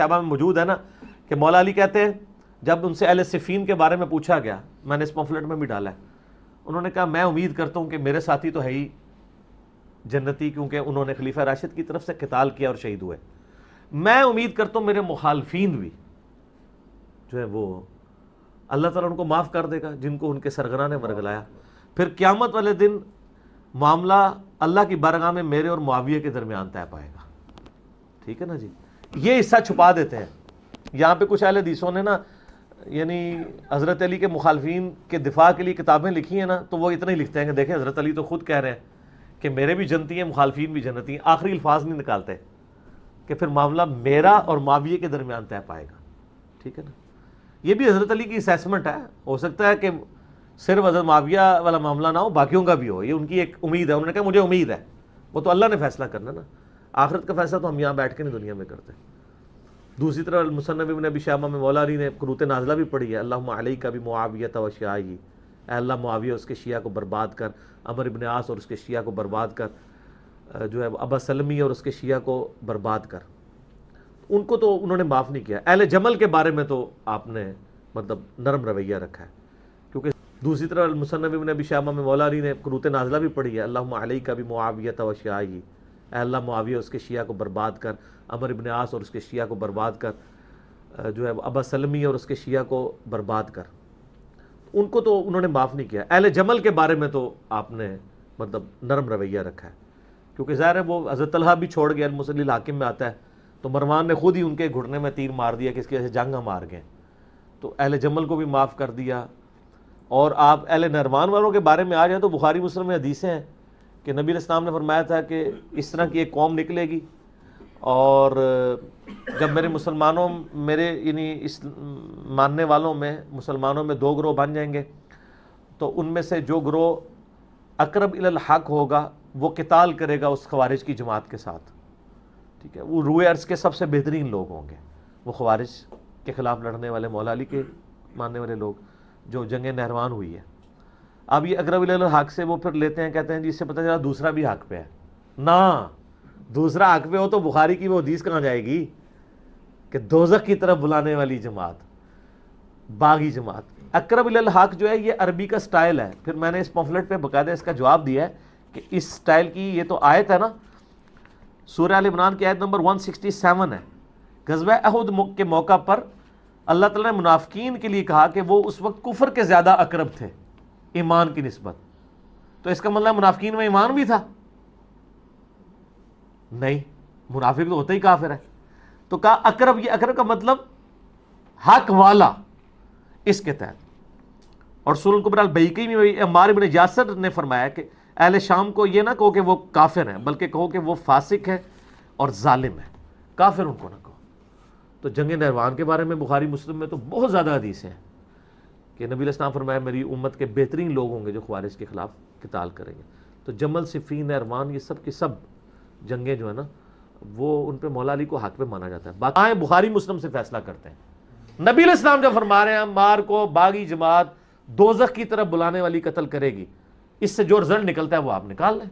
شعبہ میں موجود ہے نا کہ مولا علی کہتے ہیں جب ان سے اہل صفین کے بارے میں پوچھا گیا، میں نے اس پمفلٹ میں بھی ڈالا ہے، انہوں نے کہا میں امید کرتا ہوں کہ میرے ساتھی تو ہے ہی جنتی کیونکہ انہوں نے خلیفہ راشد کی طرف سے قتال کیا اور شہید ہوئے، میں امید کرتا ہوں میرے مخالفین بھی جو ہے وہ اللہ تعالیٰ ان کو معاف کر دے گا جن کو ان کے سرغنہ نے ورگلایا. پھر قیامت والے دن معاملہ اللہ کی بارگاہ میں میرے اور معاویہ کے درمیان طے پائے گا. ٹھیک ہے نا جی. یہ حصہ چھپا دیتے ہیں. یہاں پہ کچھ اہل حدیثوں نے نا یعنی حضرت علی کے مخالفین کے دفاع کے لیے کتابیں لکھی ہیں نا، تو وہ اتنا ہی لکھتے ہیں کہ دیکھیں حضرت علی تو خود کہہ رہے ہیں کہ میرے بھی جنتی ہیں، مخالفین بھی جنتی ہیں. آخری الفاظ نہیں نکالتے کہ پھر معاملہ میرا اور معاویہ کے درمیان طے پائے گا. ٹھیک ہے نا. یہ بھی حضرت علی کی اسیسمنٹ ہے. ہو سکتا ہے کہ صرف حضرت معاویہ والا معاملہ نہ ہو، باقیوں کا بھی ہو. یہ ان کی ایک امید ہے. انہوں نے کہا مجھے امید ہے. وہ تو اللہ نے فیصلہ کرنا نا. آخرت کا فیصلہ تو ہم یہاں بیٹھ کے نہیں دنیا میں کرتے. دوسری طرف المصنف ابن ابی شیبہ میں مولا علی نے قنوت نازلہ بھی پڑھی ہے، اللہم علیک بمعاویہ و شیعہ، اے اللہ معاویہ اس کے شیعہ کو برباد کر، عمر ابن عاص اور اس کے شیعہ کو برباد کر، جو ہے ابا سلمی اور اس کے شیعہ کو برباد کر. ان کو تو انہوں نے معاف نہیں کیا. اہل جمل کے بارے میں تو آپ نے مطلب نرم رویہ رکھا ہے. کیونکہ دوسری طرف المصنف ابن ابی شیبہ میں مولا علی نے قنوت نازلہ بھی پڑھی ہے، اللہم علیک بمعاویہ و شیعہ، اے اللہ معاویہ اس کے شیعہ کو برباد کر، عمر ابن عاص اور اس کے شیعہ کو برباد کر، جو ہے ابا سلمی اور اس کے شیعہ کو برباد کر. ان کو تو انہوں نے معاف نہیں کیا. اہل جمل کے بارے میں تو آپ نے مطلب نرم رویہ رکھا ہے. کیونکہ ظاہر ہے وہ حضرت طلحہ بھی چھوڑ گیا، المصلی الحاکم میں آتا ہے، تو مروان نے خود ہی ان کے گھٹنے میں تیر مار دیا کہ اس کی وجہ سے جنگ ہم ہار گئے. تو اہل جمل کو بھی معاف کر دیا. اور آپ اہل نہروان والوں کے بارے میں آ جائیں تو بخاری مسلم میں حدیثیں ہیں کہ نبی علیہ السلام نے فرمایا تھا کہ اس طرح کی ایک قوم نکلے گی، اور جب میرے مسلمانوں میرے یعنی اس ماننے والوں میں مسلمانوں میں دو گروہ بن جائیں گے، تو ان میں سے جو گروہ اقرب الی الحق ہوگا وہ قتال کرے گا اس خوارج کی جماعت کے ساتھ. ٹھیک ہے. وہ روئے ارض کے سب سے بہترین لوگ ہوں گے، وہ خوارج کے خلاف لڑنے والے مولا علی کے ماننے والے لوگ جو جنگ نہروان ہوئی ہے. اب یہ اقرب الی الحق سے وہ پھر لیتے ہیں، کہتے ہیں جی اس سے پتہ چلا دوسرا بھی حق پہ ہے. نہ دوسرا حق پہ ہو تو بخاری کی وہ حدیث کہاں جائے گی کہ دوزخ کی طرف بلانے والی جماعت، باغی جماعت. اقرب الی الحق جو ہے یہ عربی کا سٹائل ہے. پھر میں نے اس پمفلٹ پہ باقاعدہ اس کا جواب دیا ہے کہ اس سٹائل کی یہ تو آیت ہے نا، سورہ آل عمران کی آیت نمبر 167 ہے. غزوہ احد کے موقع پر اللہ تعالیٰ نے منافقین کے لیے کہا کہ وہ اس وقت کفر کے زیادہ اقرب تھے ایمان کی نسبت. تو اس کا مطلب منافقین میں ایمان بھی تھا؟ نہیں، منافق تو ہوتا ہی کافر ہے. تو کہا اقرب، یہ اقرب کا مطلب حق والا اس کے تحت. اور سورہ الکبریٰ البیہقی میں عمار بن یاسر نے فرمایا کہ اہل شام کو یہ نہ کہو کہ وہ کافر ہیں، بلکہ کہو کہ وہ فاسق ہے اور ظالم ہے. کافر ان کو نہ کہو. تو جنگ نہروان کے بارے میں بخاری مسلم میں تو بہت زیادہ حدیثیں ہیں کہ نبی علیہ السلام فرمایا میری امت کے بہترین لوگ ہوں گے جو خوارج کے خلاف قتال کریں گے. تو جمل، صفین، نہروان، یہ سب کی سب جنگیں جو ہے نا وہ ان پہ مولا علی کو حق پہ مانا جاتا ہے. باقی بخاری مسلم سے فیصلہ کرتے ہیں. نبی علیہ السلام جب فرما رہے ہیں عمار کو باغی جماعت دوزخ کی طرف بلانے والی قتل کرے گی، اس سے جو رزلٹ نکلتا ہے وہ آپ نکال لیں.